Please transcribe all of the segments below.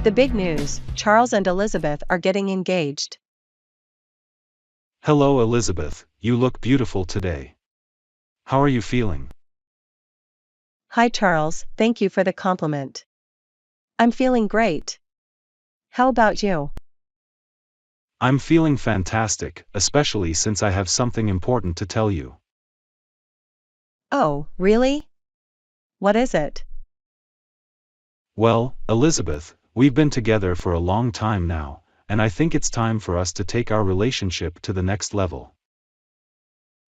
The big news, Charles and Elizabeth are getting engaged. Hello Elizabeth, you look beautiful today. How are you feeling? Hi Charles, thank you for the compliment. I'm feeling great. How about you? I'm feeling fantastic, especially since I have something important to tell you. Oh, really? What is it? Well, Elizabeth, we've been together for a long time now, and I think it's time for us to take our relationship to the next level.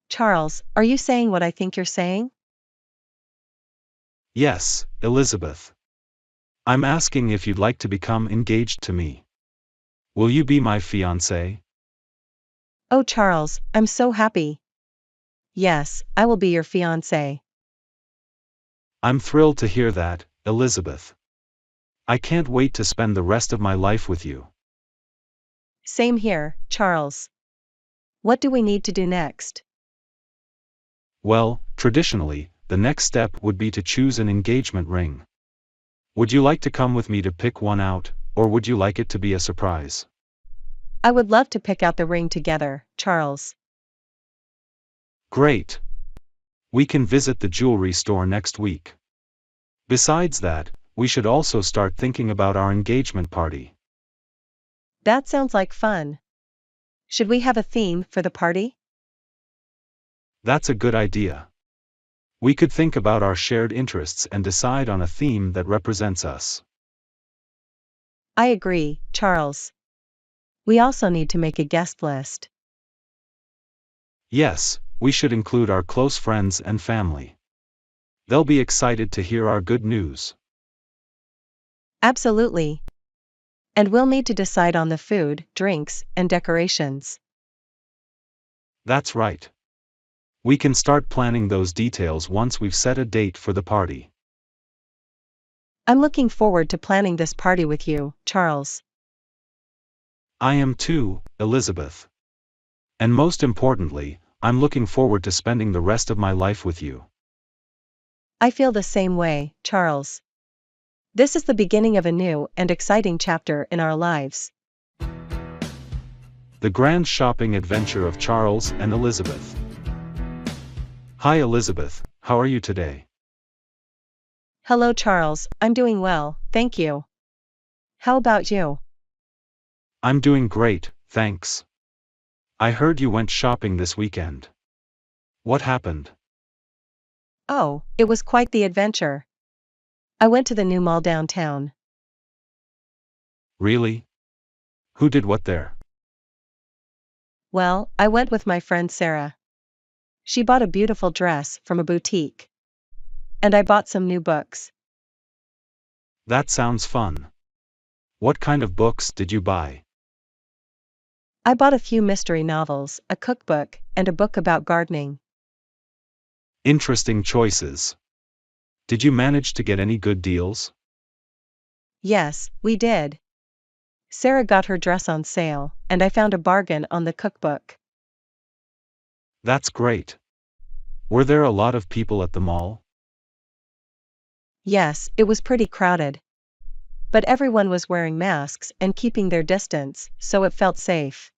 Charles, are you saying what I think you're saying? Yes, Elizabeth. I'm asking if you'd like to become engaged to me. Will you be my fiancé? Oh Charles, I'm so happy. Yes, I will be your fiancé. I'm thrilled to hear that, Elizabeth. I can't wait to spend the rest of my life with you. Same here, Charles. What do we need to do next? Well, traditionally, the next step would be to choose an engagement ring. Would you like to come with me to pick one out, or would you like it to be a surprise? I would love to pick out the ring together, Charles. Great! We can visit the jewelry store next week. Besides that, we should also start thinking about our engagement party. That sounds like fun. Should we have a theme for the party? That's a good idea. We could think about our shared interests and decide on a theme that represents us. I agree, Charles. We also need to make a guest list. Yes, we should include our close friends and family. They'll be excited to hear our good news. Absolutely. And we'll need to decide on the food, drinks, and decorations. That's right. We can start planning those details once we've set a date for the party. I'm looking forward to planning this party with you, Charles. I am too, Elizabeth. And most importantly, I'm looking forward to spending the rest of my life with you. I feel the same way, Charles. This is the beginning of a new and exciting chapter in our lives. The grand shopping adventure of Charles and Elizabeth. Hi Elizabeth, how are you today? Hello, Charles, I'm doing well, thank you. How about you? I'm doing great, thanks. I heard you went shopping this weekend. What happened? Oh, it was quite the adventure. I went to the new mall downtown. Really? Who did what there? Well, I went with my friend Sarah. She bought a beautiful dress from a boutique. And I bought some new books. That sounds fun. What kind of books did you buy? I bought a few mystery novels, a cookbook, and a book about gardening. Interesting choices. Did you manage to get any good deals? Yes, we did. Sarah got her dress on sale, and I found a bargain on the cookbook. That's great. Were there a lot of people at the mall? Yes, it was pretty crowded. But everyone was wearing masks and keeping their distance, so it felt safe.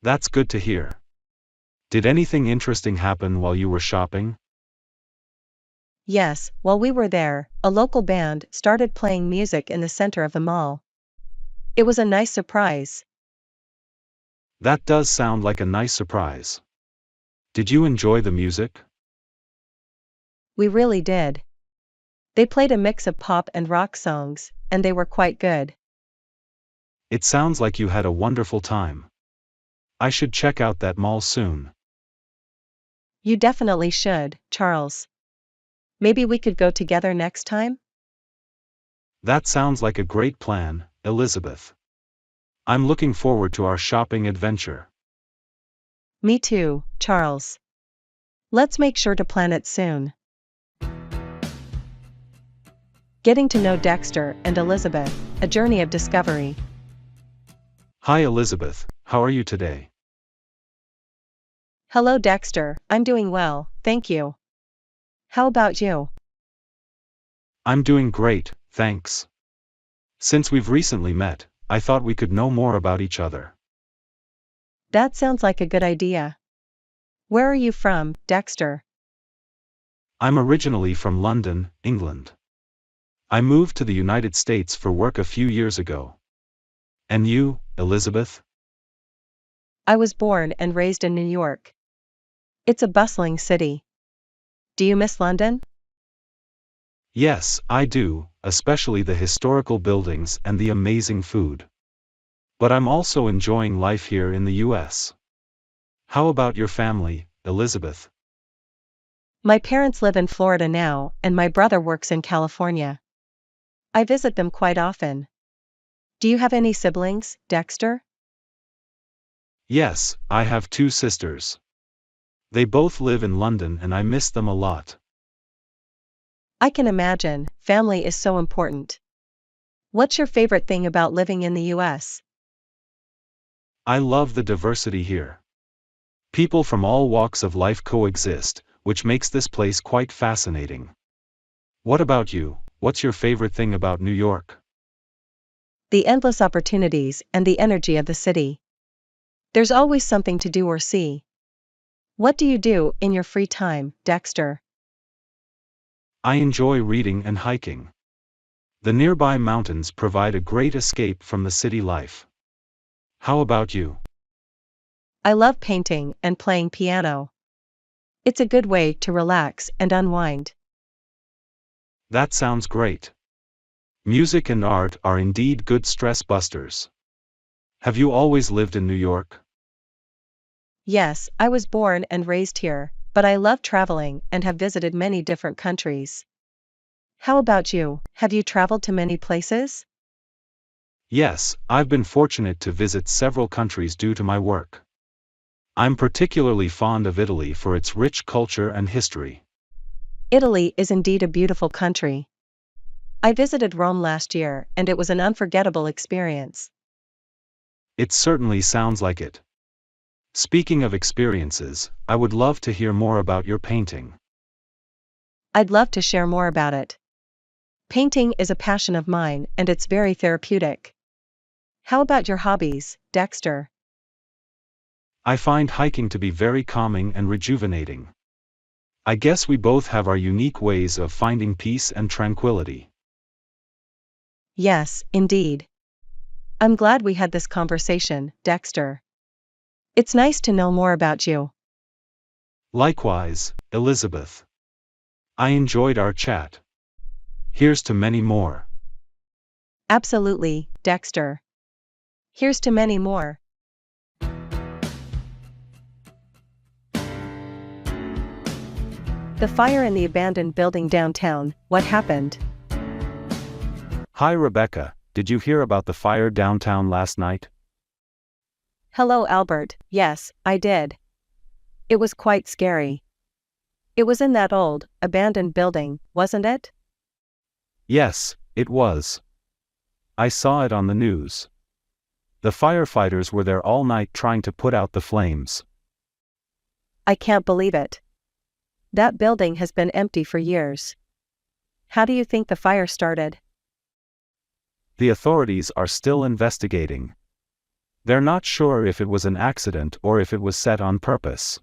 That's good to hear. Did anything interesting happen while you were shopping? Yes, while we were there, a local band started playing music in the center of the mall. It was a nice surprise. That does sound like a nice surprise. Did you enjoy the music? We really did. They played a mix of pop and rock songs, and they were quite good. It sounds like you had a wonderful time. I should check out that mall soon. You definitely should, Charles. Maybe we could go together next time? That sounds like a great plan, Elizabeth. I'm looking forward to our shopping adventure. Me too, Charles. Let's make sure to plan it soon. Getting to know Dexter and Elizabeth, a journey of discovery. Hi Elizabeth, how are you today? Hello Dexter, I'm doing well, thank you. How about you? I'm doing great, thanks. Since we've recently met, I thought we could know more about each other. That sounds like a good idea. Where are you from, Dexter? I'm originally from London, England. I moved to the United States for work a few years ago. And you, Elizabeth? I was born and raised in New York. It's a bustling city. Do you miss London? Yes, I do, especially the historical buildings and the amazing food. But I'm also enjoying life here in the US. How about your family, Elizabeth? My parents live in Florida now, and my brother works in California. I visit them quite often. Do you have any siblings, Dexter? Yes, I have two sisters. They both live in London and I miss them a lot. I can imagine, family is so important. What's your favorite thing about living in the US? I love the diversity here. People from all walks of life coexist, which makes this place quite fascinating. What about you? What's your favorite thing about New York? The endless opportunities and the energy of the city. There's always something to do or see. What do you do in your free time, Dexter? I enjoy reading and hiking. The nearby mountains provide a great escape from the city life. How about you? I love painting and playing piano. It's a good way to relax and unwind. That sounds great. Music and art are indeed good stress busters. Have you always lived in New York? Yes, I was born and raised here, but I love traveling and have visited many different countries. How about you? Have you traveled to many places? Yes, I've been fortunate to visit several countries due to my work. I'm particularly fond of Italy for its rich culture and history. Italy is indeed a beautiful country. I visited Rome last year and it was an unforgettable experience. It certainly sounds like it. Speaking of experiences, I would love to hear more about your painting. I'd love to share more about it. Painting is a passion of mine and it's very therapeutic. How about your hobbies, Dexter? I find hiking to be very calming and rejuvenating. I guess we both have our unique ways of finding peace and tranquility. Yes, indeed. I'm glad we had this conversation, Dexter. It's nice to know more about you. Likewise, Elizabeth. I enjoyed our chat. Here's to many more. Absolutely, Dexter. Here's to many more. The fire in the abandoned building downtown, what happened? Hi Rebecca, did you hear about the fire downtown last night? Hello Albert, yes, I did. It was quite scary. It was in that old, abandoned building, wasn't it? Yes, it was. I saw it on the news. The firefighters were there all night trying to put out the flames. I can't believe it. That building has been empty for years. How do you think the fire started? The authorities are still investigating. They're not sure if it was an accident or if it was set on purpose.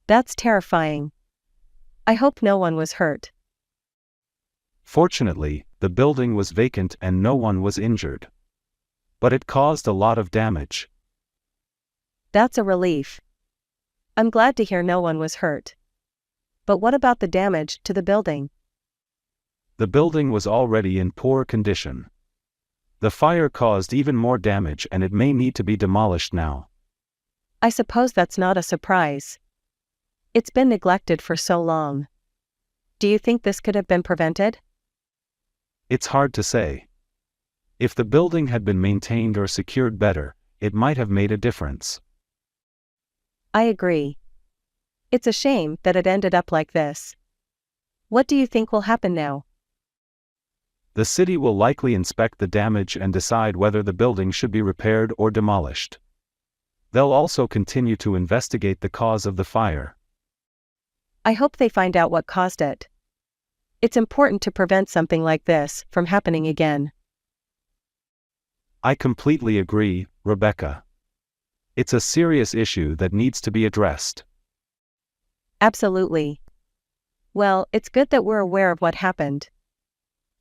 That's terrifying. I hope no one was hurt. Fortunately, the building was vacant and no one was injured. But it caused a lot of damage. That's a relief. I'm glad to hear no one was hurt. But what about the damage to the building? The building was already in poor condition. The fire caused even more damage and it may need to be demolished now. I suppose that's not a surprise. It's been neglected for so long. Do you think this could have been prevented? It's hard to say. If the building had been maintained or secured better, it might have made a difference. I agree. It's a shame that it ended up like this. What do you think will happen now? The city will likely inspect the damage and decide whether the building should be repaired or demolished. They'll also continue to investigate the cause of the fire. I hope they find out what caused it. It's important to prevent something like this from happening again. I completely agree, Rebecca. It's a serious issue that needs to be addressed. Absolutely. Well, it's good that we're aware of what happened.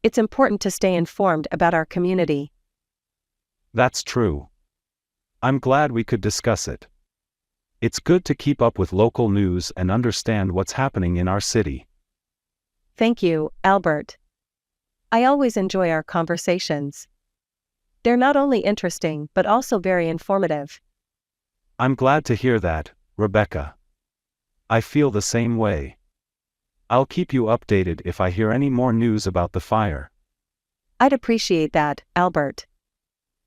It's important to stay informed about our community. That's true. I'm glad we could discuss it. It's good to keep up with local news and understand what's happening in our city. Thank you, Albert. I always enjoy our conversations. They're not only interesting but also very informative. I'm glad to hear that, Rebecca. I feel the same way. I'll keep you updated if I hear any more news about the fire. I'd appreciate that, Albert.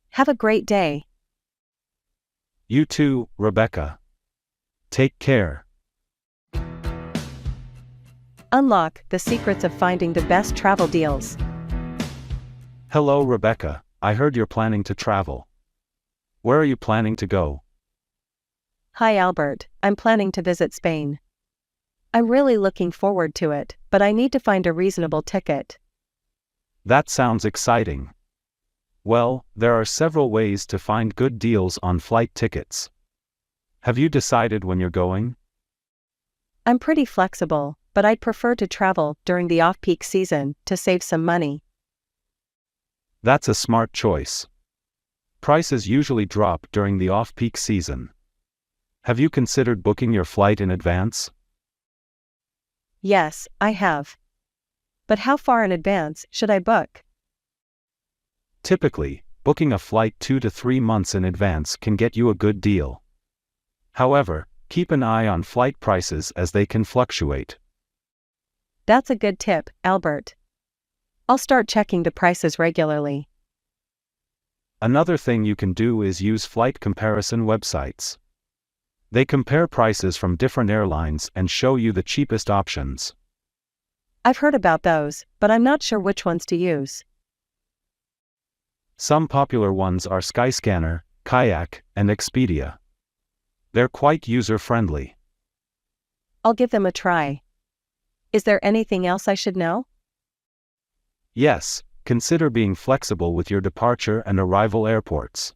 Have a great day. You too, Rebecca. Take care. Unlock the secrets of finding the best travel deals. Hello, Rebecca. I heard you're planning to travel. Where are you planning to go? Hi, Albert. I'm planning to visit Spain. I'm really looking forward to it, but I need to find a reasonable ticket. That sounds exciting. Well, there are several ways to find good deals on flight tickets. Have you decided when you're going? I'm pretty flexible, but I'd prefer to travel during the off-peak season to save some money. That's a smart choice. Prices usually drop during the off-peak season. Have you considered booking your flight in advance? Yes, I have. But how far in advance should I book? Typically, booking a flight 2 to 3 months in advance can get you a good deal. However, keep an eye on flight prices as they can fluctuate. That's a good tip, Albert. I'll start checking the prices regularly. Another thing you can do is use flight comparison websites. They compare prices from different airlines and show you the cheapest options. I've heard about those, but I'm not sure which ones to use. Some popular ones are Skyscanner, Kayak, and Expedia. They're quite user-friendly. I'll give them a try. Is there anything else I should know? Yes, consider being flexible with your departure and arrival airports.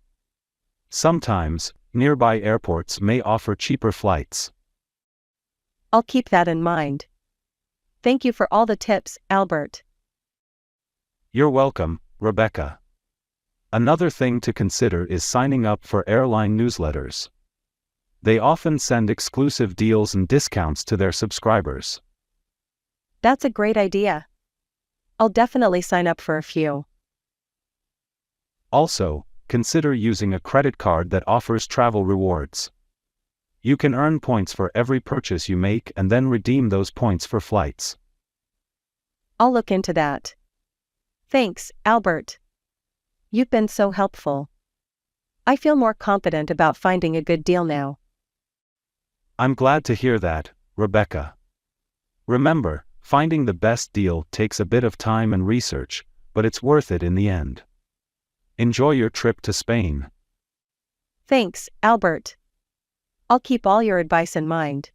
Sometimes, nearby airports may offer cheaper flights. I'll keep that in mind. Thank you for all the tips, Albert. You're welcome, Rebecca. Another thing to consider is signing up for airline newsletters. They often send exclusive deals and discounts to their subscribers. That's a great idea. I'll definitely sign up for a few. Also, consider using a credit card that offers travel rewards. You can earn points for every purchase you make and then redeem those points for flights. I'll look into that. Thanks, Albert. You've been so helpful. I feel more confident about finding a good deal now. I'm glad to hear that, Rebecca. Remember, finding the best deal takes a bit of time and research, but it's worth it in the end. Enjoy your trip to Spain. Thanks, Albert. I'll keep all your advice in mind.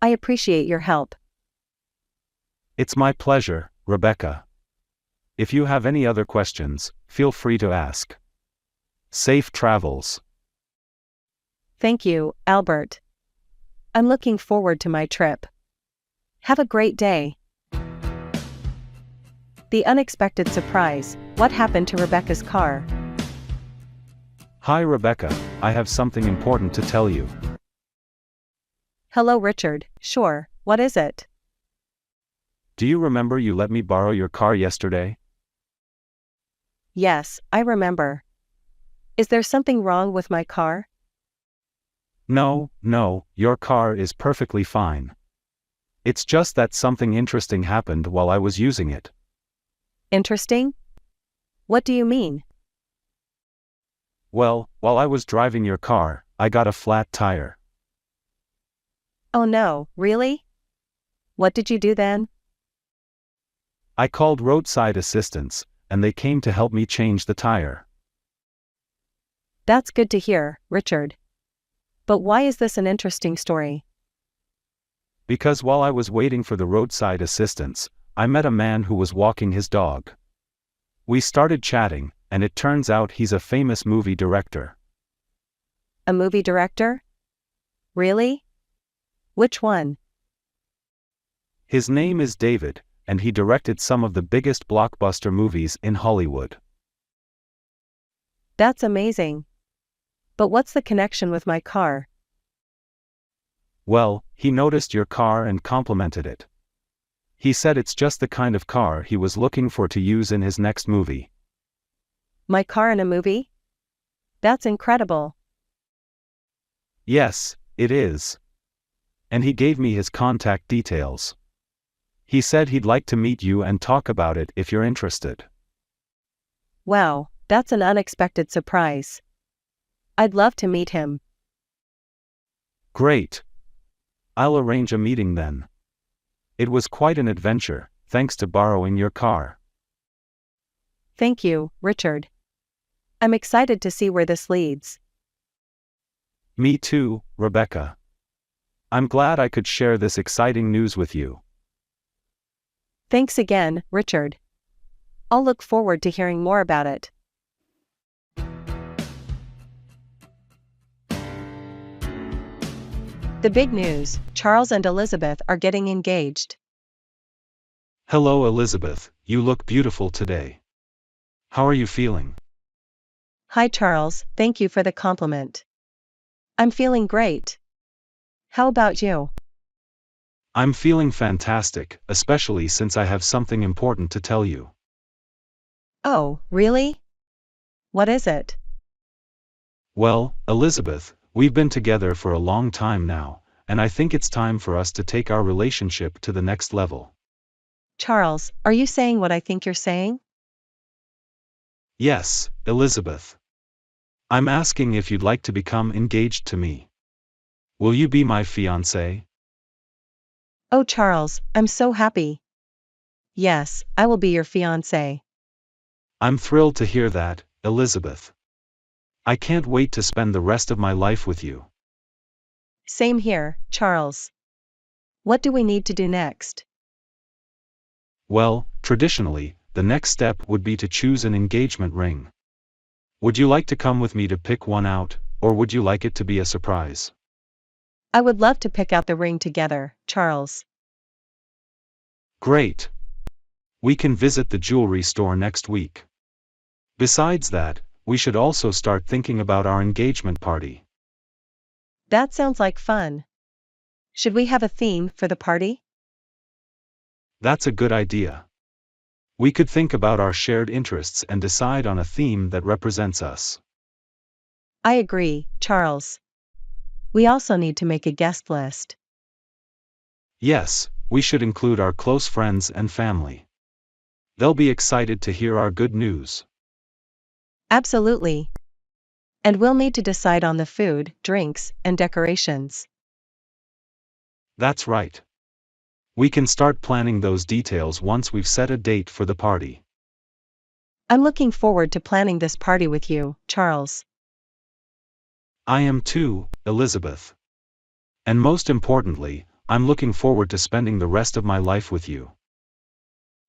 I appreciate your help. It's my pleasure, Rebecca. If you have any other questions, feel free to ask. Safe travels. Thank you, Albert. I'm looking forward to my trip. Have a great day. The unexpected surprise. What happened to Rebecca's car? Hi Rebecca, I have something important to tell you. Hello Richard, sure, what is it? Do you remember you let me borrow your car yesterday? Yes, I remember. Is there something wrong with my car? No, your car is perfectly fine. It's just that something interesting happened while I was using it. Interesting? What do you mean? Well, while I was driving your car, I got a flat tire. Oh no, really? What did you do then? I called roadside assistance, and they came to help me change the tire. That's good to hear, Richard. But why is this an interesting story? Because while I was waiting for the roadside assistance, I met a man who was walking his dog. We started chatting, and it turns out he's a famous movie director. A movie director? Really? Which one? His name is David, and he directed some of the biggest blockbuster movies in Hollywood. That's amazing. But what's the connection with my car? Well, he noticed your car and complimented it. He said it's just the kind of car he was looking for to use in his next movie. My car in a movie? That's incredible. Yes, it is. And he gave me his contact details. He said he'd like to meet you and talk about it if you're interested. Wow, that's an unexpected surprise. I'd love to meet him. Great. I'll arrange a meeting then. It was quite an adventure, thanks to borrowing your car. Thank you, Richard. I'm excited to see where this leads. Me too, Rebecca. I'm glad I could share this exciting news with you. Thanks again, Richard. I'll look forward to hearing more about it. The big news: Charles and Elizabeth are getting engaged. Hello, Elizabeth, you look beautiful today. How are you feeling? Hi Charles, thank you for the compliment. I'm feeling great. How about you? I'm feeling fantastic, especially since I have something important to tell you. Oh, really? What is it? Well, Elizabeth, we've been together for a long time now, and I think it's time for us to take our relationship to the next level. Charles, are you saying what I think you're saying? Yes, Elizabeth. I'm asking if you'd like to become engaged to me. Will you be my fiancé? Oh Charles, I'm so happy. Yes, I will be your fiancé. I'm thrilled to hear that, Elizabeth. I can't wait to spend the rest of my life with you. Same here, Charles. What do we need to do next? Well, traditionally, the next step would be to choose an engagement ring. Would you like to come with me to pick one out, or would you like it to be a surprise? I would love to pick out the ring together, Charles. Great. We can visit the jewelry store next week. Besides that, we should also start thinking about our engagement party. That sounds like fun. Should we have a theme for the party? That's a good idea. We could think about our shared interests and decide on a theme that represents us. I agree, Charles. We also need to make a guest list. Yes, we should include our close friends and family. They'll be excited to hear our good news. Absolutely. And we'll need to decide on the food, drinks, and decorations. That's right. We can start planning those details once we've set a date for the party. I'm looking forward to planning this party with you, Charles. I am too, Elizabeth. And most importantly, I'm looking forward to spending the rest of my life with you.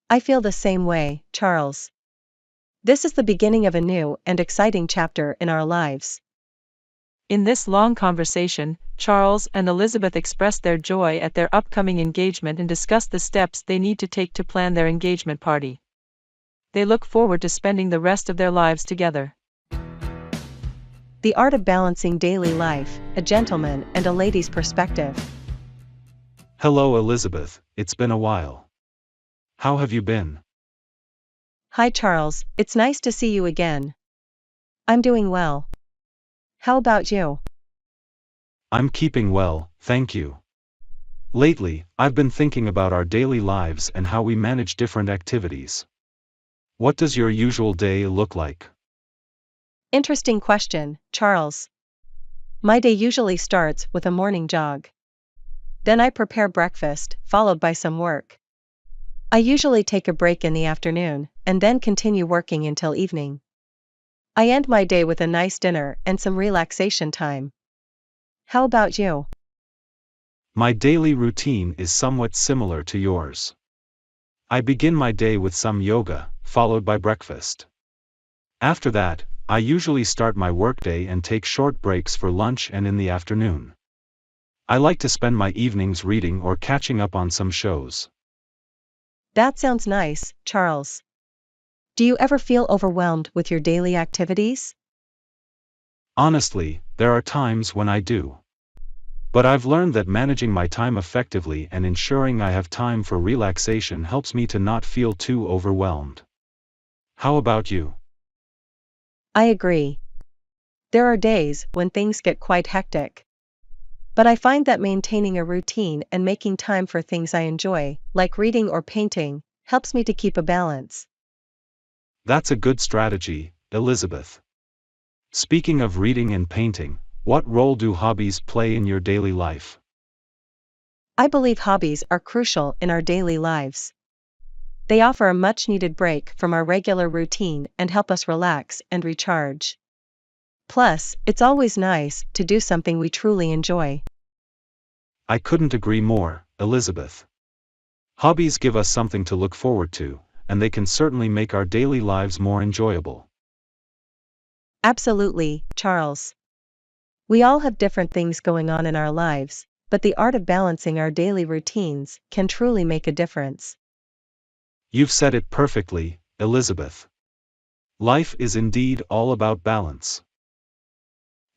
I feel the same way, Charles. This is the beginning of a new and exciting chapter in our lives. In this long conversation, Charles and Elizabeth expressed their joy at their upcoming engagement and discussed the steps they need to take to plan their engagement party. They look forward to spending the rest of their lives together. The Art of Balancing Daily Life, a Gentleman and a Lady's Perspective. Hello, Elizabeth, it's been a while. How have you been? Hi Charles, it's nice to see you again. I'm doing well. How about you? I'm keeping well, thank you. Lately, I've been thinking about our daily lives and how we manage different activities. What does your usual day look like? Interesting question, Charles. My day usually starts with a morning jog. Then I prepare breakfast, followed by some work. I usually take a break in the afternoon, and then continue working until evening. I end my day with a nice dinner and some relaxation time. How about you? My daily routine is somewhat similar to yours. I begin my day with some yoga, followed by breakfast. After that, I usually start my workday and take short breaks for lunch and in the afternoon. I like to spend my evenings reading or catching up on some shows. That sounds nice, Charles. Do you ever feel overwhelmed with your daily activities? Honestly, there are times when I do. But I've learned that managing my time effectively and ensuring I have time for relaxation helps me to not feel too overwhelmed. How about you? I agree. There are days when things get quite hectic. But I find that maintaining a routine and making time for things I enjoy, like reading or painting, helps me to keep a balance. That's a good strategy, Elizabeth. Speaking of reading and painting, what role do hobbies play in your daily life? I believe hobbies are crucial in our daily lives. They offer a much-needed break from our regular routine and help us relax and recharge. Plus, it's always nice to do something we truly enjoy. I couldn't agree more, Elizabeth. Hobbies give us something to look forward to, and they can certainly make our daily lives more enjoyable. Absolutely, Charles. We all have different things going on in our lives, but the art of balancing our daily routines can truly make a difference. You've said it perfectly, Elizabeth. Life is indeed all about balance.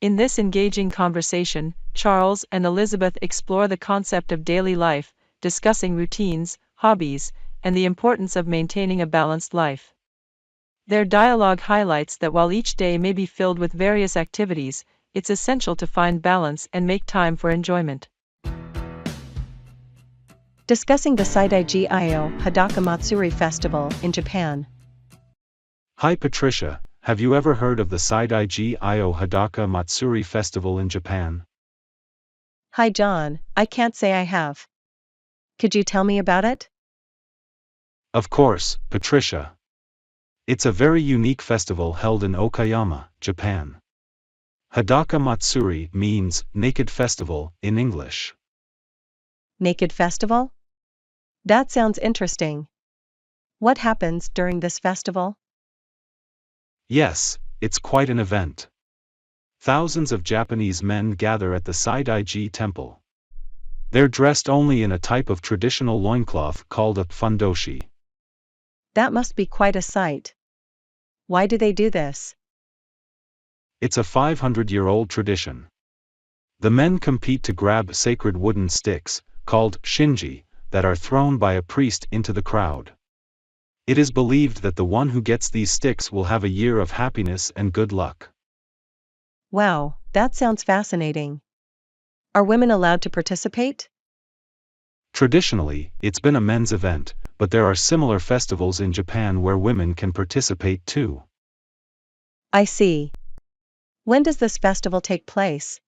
In this engaging conversation, Charles and Elizabeth explore the concept of daily life, discussing routines, hobbies, and the importance of maintaining a balanced life. Their dialogue highlights that while each day may be filled with various activities, it's essential to find balance and make time for enjoyment. Discussing the Saidai-ji-io Hadaka Matsuri Festival in Japan. Hi Patricia, have you ever heard of the Saidai-ji-io Hadaka Matsuri Festival in Japan? Hi John, I can't say I have. Could you tell me about it? Of course, Patricia. It's a very unique festival held in Okayama, Japan. Hadaka Matsuri means naked festival in English. Naked Festival? That sounds interesting. What happens during this festival? Yes, it's quite an event. Thousands of Japanese men gather at the Saidai-ji temple. They're dressed only in a type of traditional loincloth called a fundoshi. That must be quite a sight. Why do they do this? It's a 500-year-old tradition. The men compete to grab sacred wooden sticks, called shinji, that are thrown by a priest into the crowd. It is believed that the one who gets these sticks will have a year of happiness and good luck. Wow, that sounds fascinating. Are women allowed to participate? Traditionally, it's been a men's event, but there are similar festivals in Japan where women can participate too. I see. When does this festival take place?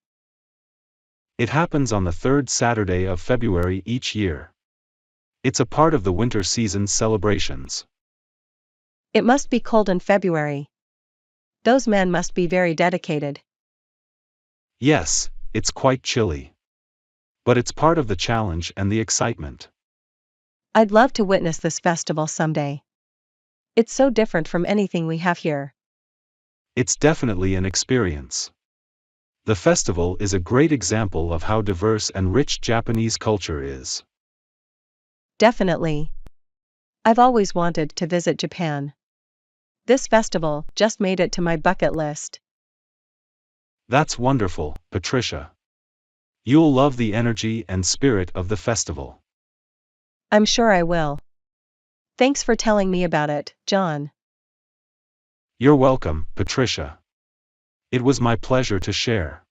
It happens on the third Saturday of February each year. It's a part of the winter season's celebrations. It must be cold in February. Those men must be very dedicated. Yes, it's quite chilly. But it's part of the challenge and the excitement. I'd love to witness this festival someday. It's so different from anything we have here. It's definitely an experience. The festival is a great example of how diverse and rich Japanese culture is. Definitely. I've always wanted to visit Japan. This festival just made it to my bucket list. That's wonderful, Patricia. You'll love the energy and spirit of the festival. I'm sure I will. Thanks for telling me about it, John. You're welcome, Patricia. It was my pleasure to share.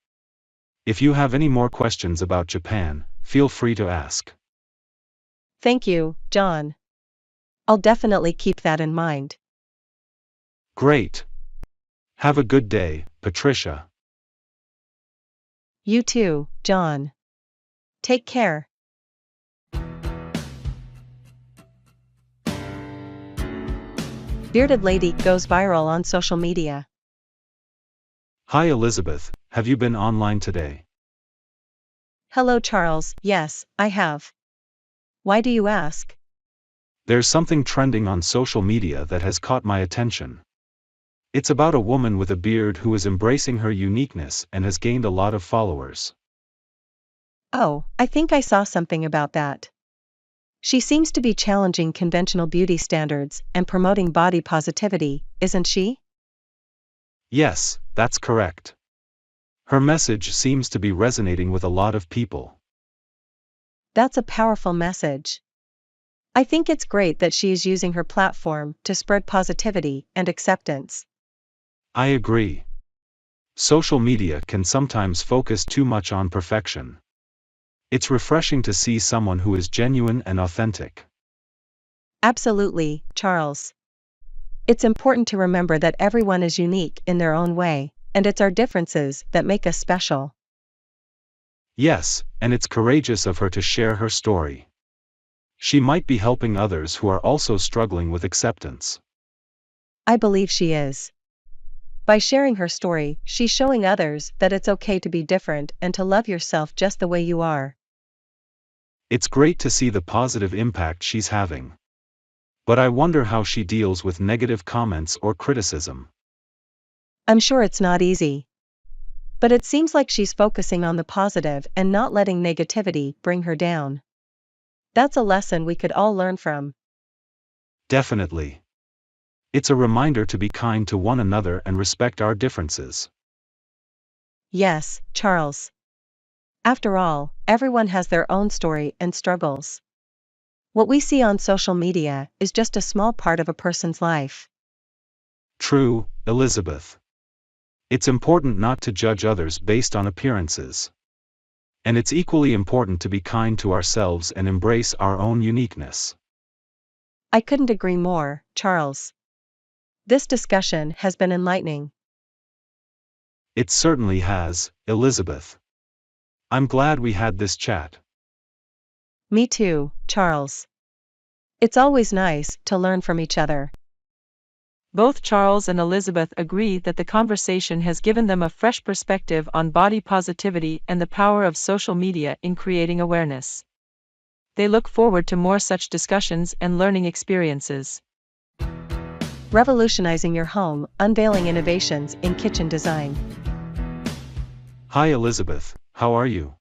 If you have any more questions about Japan, feel free to ask. Thank you, John. I'll definitely keep that in mind. Great. Have a good day, Patricia. You too, John. Take care. Bearded lady goes viral on social media. Hi Elizabeth, have you been online today? Hello Charles, yes, I have. Why do you ask? There's something trending on social media that has caught my attention. It's about a woman with a beard who is embracing her uniqueness and has gained a lot of followers. Oh, I think I saw something about that. She seems to be challenging conventional beauty standards and promoting body positivity, isn't she? Yes, that's correct. Her message seems to be resonating with a lot of people. That's a powerful message. I think it's great that she is using her platform to spread positivity and acceptance. I agree. Social media can sometimes focus too much on perfection. It's refreshing to see someone who is genuine and authentic. Absolutely, Charles. It's important to remember that everyone is unique in their own way, and it's our differences that make us special. Yes, and it's courageous of her to share her story. She might be helping others who are also struggling with acceptance. I believe she is. By sharing her story, she's showing others that it's okay to be different and to love yourself just the way you are. It's great to see the positive impact she's having. But I wonder how she deals with negative comments or criticism. I'm sure it's not easy. But it seems like she's focusing on the positive and not letting negativity bring her down. That's a lesson we could all learn from. Definitely. It's a reminder to be kind to one another and respect our differences. Yes, Charles. After all, everyone has their own story and struggles. What we see on social media is just a small part of a person's life. True, Elizabeth. It's important not to judge others based on appearances. And it's equally important to be kind to ourselves and embrace our own uniqueness. I couldn't agree more, Charles. This discussion has been enlightening. It certainly has, Elizabeth. I'm glad we had this chat. Me too, Charles. It's always nice to learn from each other. Both Charles and Elizabeth agree that the conversation has given them a fresh perspective on body positivity and the power of social media in creating awareness. They look forward to more such discussions and learning experiences. Revolutionizing your home, unveiling innovations in kitchen design. Hi Elizabeth, how are you?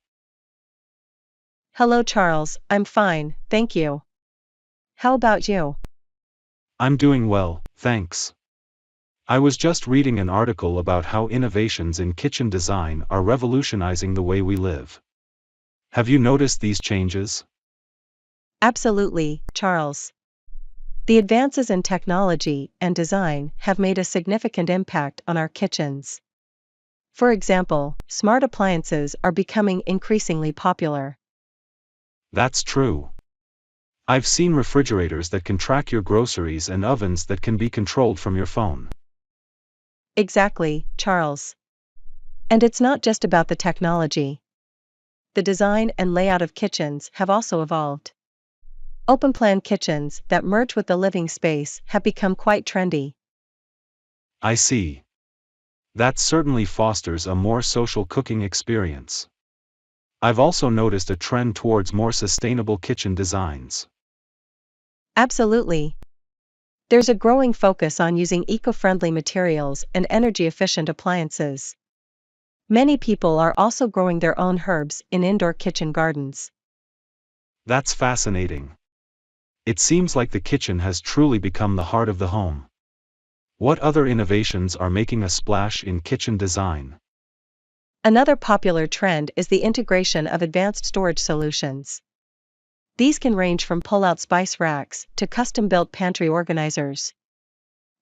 Hello Charles, I'm fine, thank you. How about you? I'm doing well, thanks. I was just reading an article about how innovations in kitchen design are revolutionizing the way we live. Have you noticed these changes? Absolutely, Charles. The advances in technology and design have made a significant impact on our kitchens. For example, smart appliances are becoming increasingly popular. That's true. I've seen refrigerators that can track your groceries and ovens that can be controlled from your phone. Exactly, Charles. And it's not just about the technology. The design and layout of kitchens have also evolved. Open-plan kitchens that merge with the living space have become quite trendy. I see. That certainly fosters a more social cooking experience. I've also noticed a trend towards more sustainable kitchen designs. Absolutely. There's a growing focus on using eco-friendly materials and energy-efficient appliances. Many people are also growing their own herbs in indoor kitchen gardens. That's fascinating. It seems like the kitchen has truly become the heart of the home. What other innovations are making a splash in kitchen design? Another popular trend is the integration of advanced storage solutions. These can range from pull-out spice racks to custom-built pantry organizers.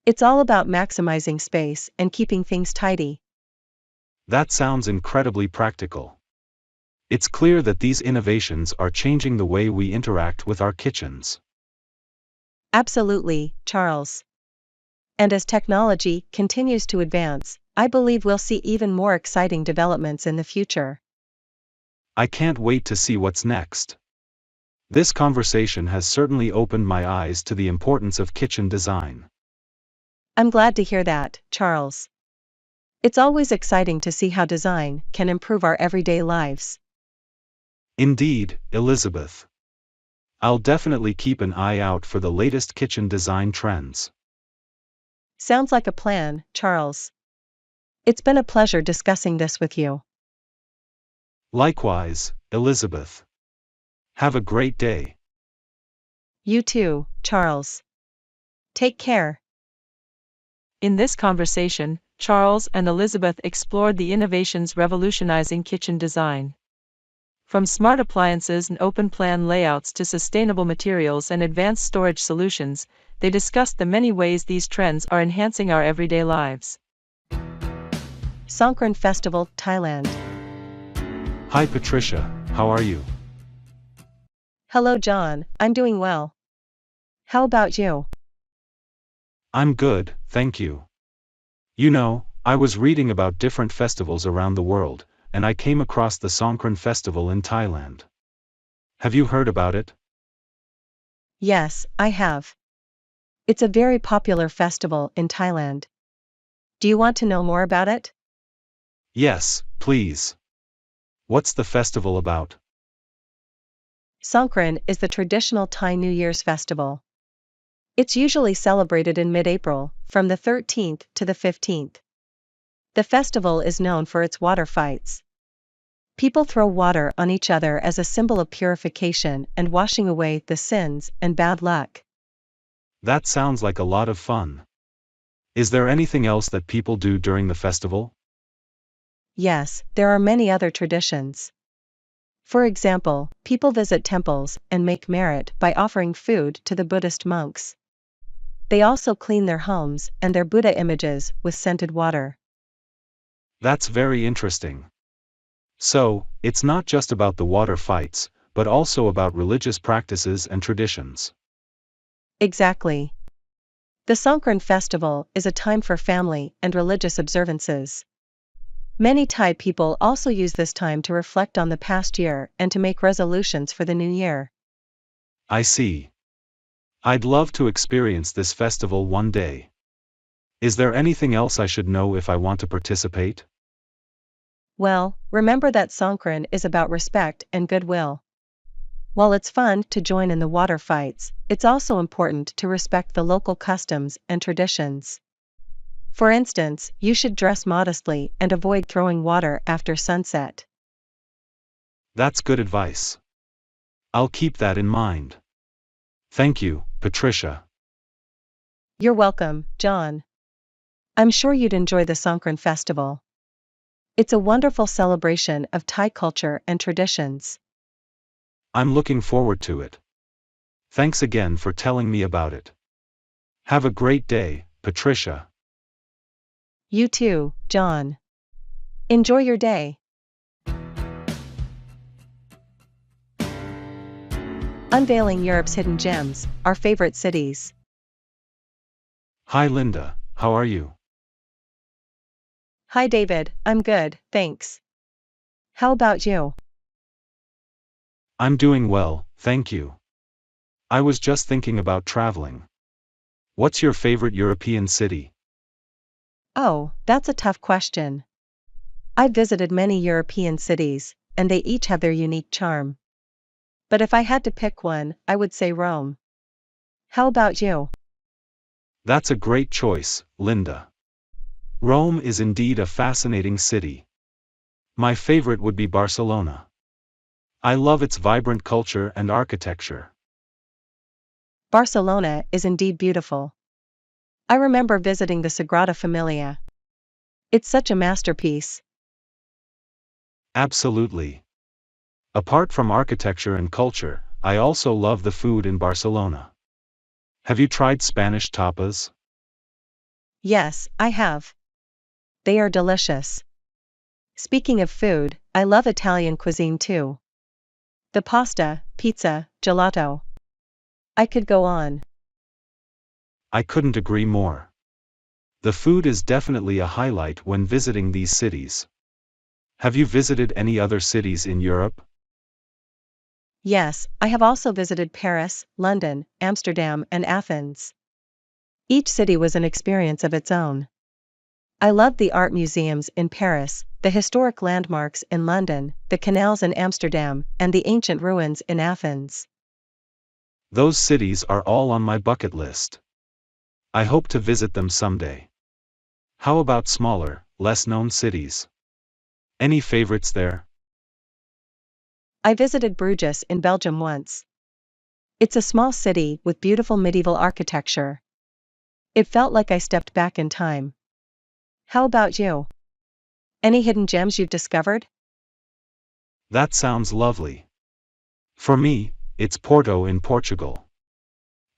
It's all about maximizing space and keeping things tidy. That sounds incredibly practical. It's clear that these innovations are changing the way we interact with our kitchens. Absolutely, Charles. And as technology continues to advance, I believe we'll see even more exciting developments in the future. I can't wait to see what's next. This conversation has certainly opened my eyes to the importance of kitchen design. I'm glad to hear that, Charles. It's always exciting to see how design can improve our everyday lives. Indeed, Elizabeth. I'll definitely keep an eye out for the latest kitchen design trends. Sounds like a plan, Charles. It's been a pleasure discussing this with you. Likewise, Elizabeth. Have a great day. You too, Charles. Take care. In this conversation, Charles and Elizabeth explored the innovations revolutionizing kitchen design. From smart appliances and open-plan layouts to sustainable materials and advanced storage solutions, they discussed the many ways these trends are enhancing our everyday lives. Songkran Festival, Thailand. Hi Patricia, how are you? Hello John, I'm doing well. How about you? I'm good, thank you. You know, I was reading about different festivals around the world, and I came across the Songkran Festival in Thailand. Have you heard about it? Yes, I have. It's a very popular festival in Thailand. Do you want to know more about it? Yes, please. What's the festival about? Songkran is the traditional Thai New Year's festival. It's usually celebrated in mid-April, from the 13th to the 15th. The festival is known for its water fights. People throw water on each other as a symbol of purification and washing away the sins and bad luck. That sounds like a lot of fun. Is there anything else that people do during the festival? Yes, there are many other traditions. For example, people visit temples and make merit by offering food to the Buddhist monks. They also clean their homes and their Buddha images with scented water. That's very interesting. So, it's not just about the water fights, but also about religious practices and traditions. Exactly. The Songkran festival is a time for family and religious observances. Many Thai people also use this time to reflect on the past year and to make resolutions for the new year. I see. I'd love to experience this festival one day. Is there anything else I should know if I want to participate? Well, remember that Songkran is about respect and goodwill. While it's fun to join in the water fights, it's also important to respect the local customs and traditions. For instance, you should dress modestly and avoid throwing water after sunset. That's good advice. I'll keep that in mind. Thank you, Patricia. You're welcome, John. I'm sure you'd enjoy the Songkran festival. It's a wonderful celebration of Thai culture and traditions. I'm looking forward to it. Thanks again for telling me about it. Have a great day, Patricia. You too, John. Enjoy your day. Unveiling Europe's hidden gems, our favorite cities. Hi Linda, how are you? Hi David, I'm good, thanks. How about you? I'm doing well, thank you. I was just thinking about traveling. What's your favorite European city? Oh, that's a tough question. I've visited many European cities, and they each have their unique charm. But if I had to pick one, I would say Rome. How about you? That's a great choice, Linda. Rome is indeed a fascinating city. My favorite would be Barcelona. I love its vibrant culture and architecture. Barcelona is indeed beautiful. I remember visiting the Sagrada Familia. It's such a masterpiece. Absolutely. Apart from architecture and culture, I also love the food in Barcelona. Have you tried Spanish tapas? Yes, I have. They are delicious. Speaking of food, I love Italian cuisine too. The pasta, pizza, gelato. I could go on. I couldn't agree more. The food is definitely a highlight when visiting these cities. Have you visited any other cities in Europe? Yes, I have also visited Paris, London, Amsterdam, and Athens. Each city was an experience of its own. I loved the art museums in Paris, the historic landmarks in London, the canals in Amsterdam, and the ancient ruins in Athens. Those cities are all on my bucket list. I hope to visit them someday. How about smaller, less-known cities? Any favorites there? I visited Bruges in Belgium once. It's a small city with beautiful medieval architecture. It felt like I stepped back in time. How about you? Any hidden gems you've discovered? That sounds lovely. For me, it's Porto in Portugal.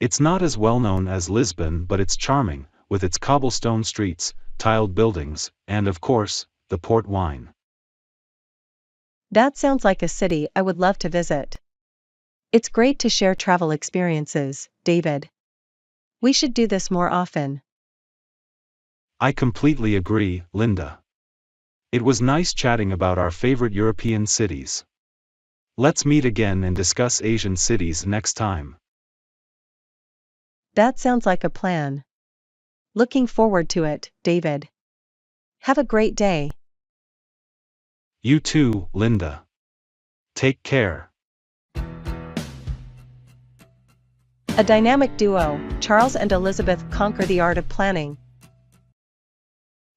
It's not as well known as Lisbon, but it's charming, with its cobblestone streets, tiled buildings, and of course, the port wine. That sounds like a city I would love to visit. It's great to share travel experiences, David. We should do this more often. I completely agree, Linda. It was nice chatting about our favorite European cities. Let's meet again and discuss Asian cities next time. That sounds like a plan. Looking forward to it, David. Have a great day. You too, Linda. Take care. A dynamic duo, Charles and Elizabeth conquer the art of planning.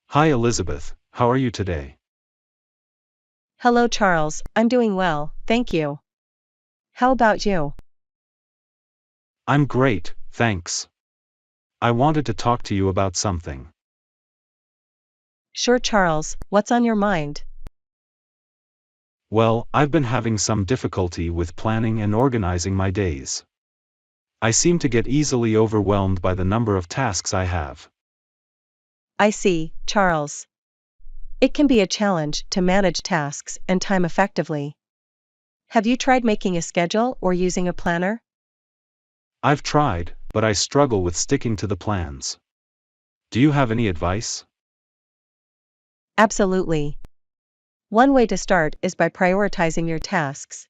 Hi Elizabeth, how are you today? Hello Charles, I'm doing well, thank you. How about you? I'm great, thanks. I wanted to talk to you about something. Sure Charles, what's on your mind? Well, I've been having some difficulty with planning and organizing my days. I seem to get easily overwhelmed by the number of tasks I have. I see, Charles. It can be a challenge to manage tasks and time effectively. Have you tried making a schedule or using a planner? I've tried, but I struggle with sticking to the plans. Do you have any advice? Absolutely. One way to start is by prioritizing your tasks.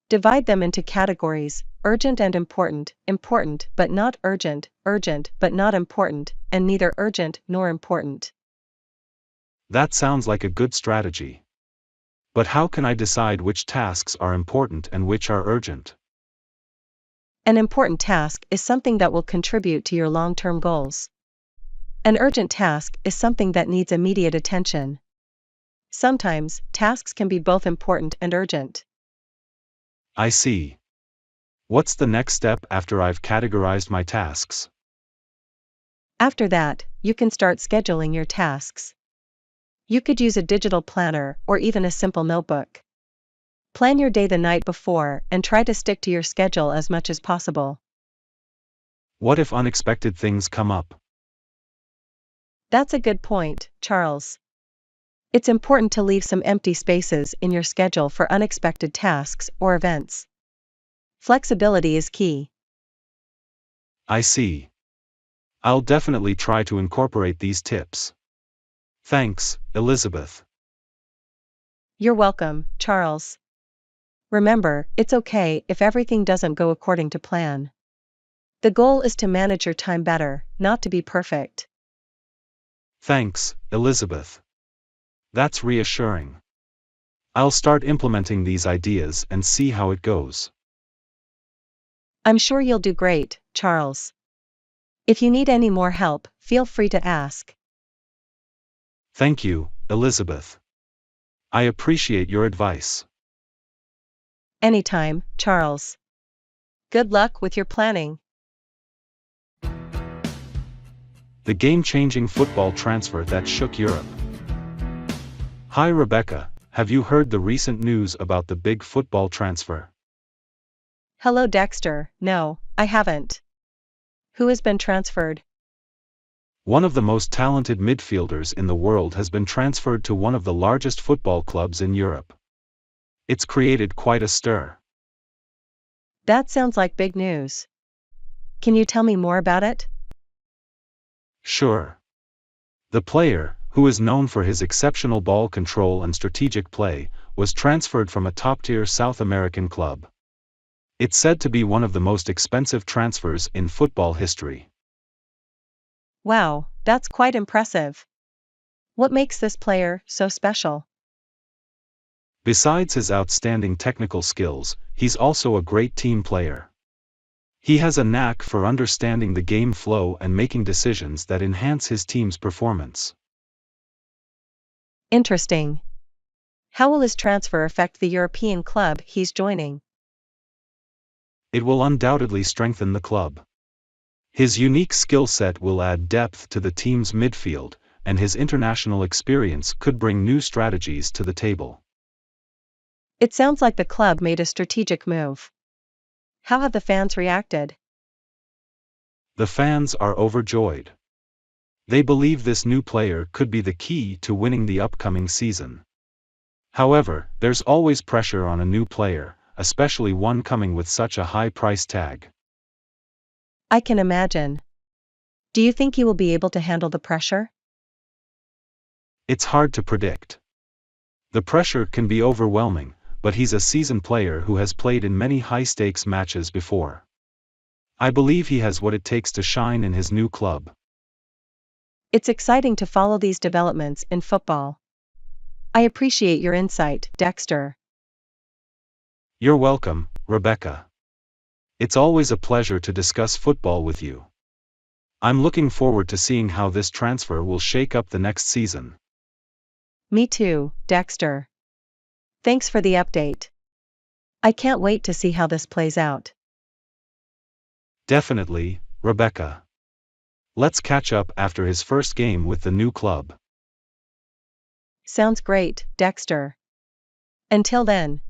Divide them into categories: urgent and important, important but not urgent, urgent but not important, and neither urgent nor important. That sounds like a good strategy. But how can I decide which tasks are important and which are urgent? An important task is something that will contribute to your long-term goals. An urgent task is something that needs immediate attention. Sometimes, tasks can be both important and urgent. I see. What's the next step after I've categorized my tasks? After that, you can start scheduling your tasks. You could use a digital planner or even a simple notebook. Plan your day the night before and try to stick to your schedule as much as possible. What if unexpected things come up? That's a good point, Charles. It's important to leave some empty spaces in your schedule for unexpected tasks or events. Flexibility is key. I see. I'll definitely try to incorporate these tips. Thanks, Elizabeth. You're welcome, Charles. Remember, it's okay if everything doesn't go according to plan. The goal is to manage your time better, not to be perfect. Thanks, Elizabeth. That's reassuring. I'll start implementing these ideas and see how it goes. I'm sure you'll do great, Charles. If you need any more help, feel free to ask. Thank you, Elizabeth. I appreciate your advice. Anytime, Charles. Good luck with your planning. The game-changing football transfer that shook Europe. Hi Rebecca, have you heard the recent news about the big football transfer? Hello Dexter, no, I haven't. Who has been transferred? One of the most talented midfielders in the world has been transferred to one of the largest football clubs in Europe. It's created quite a stir. That sounds like big news. Can you tell me more about it? Sure. The player, who is known for his exceptional ball control and strategic play, was transferred from a top-tier South American club. It's said to be one of the most expensive transfers in football history. Wow, that's quite impressive. What makes this player so special? Besides his outstanding technical skills, he's also a great team player. He has a knack for understanding the game flow and making decisions that enhance his team's performance. Interesting. How will his transfer affect the European club he's joining? It will undoubtedly strengthen the club. His unique skill set will add depth to the team's midfield, and his international experience could bring new strategies to the table. It sounds like the club made a strategic move. How have the fans reacted? The fans are overjoyed. They believe this new player could be the key to winning the upcoming season. However, there's always pressure on a new player, especially one coming with such a high price tag. I can imagine. Do you think he will be able to handle the pressure? It's hard to predict. The pressure can be overwhelming, but he's a seasoned player who has played in many high-stakes matches before. I believe he has what it takes to shine in his new club. It's exciting to follow these developments in football. I appreciate your insight, Dexter. You're welcome, Rebecca. It's always a pleasure to discuss football with you. I'm looking forward to seeing how this transfer will shake up the next season. Me too, Dexter. Thanks for the update. I can't wait to see how this plays out. Definitely, Rebecca. Let's catch up after his first game with the new club. Sounds great, Dexter. Until then.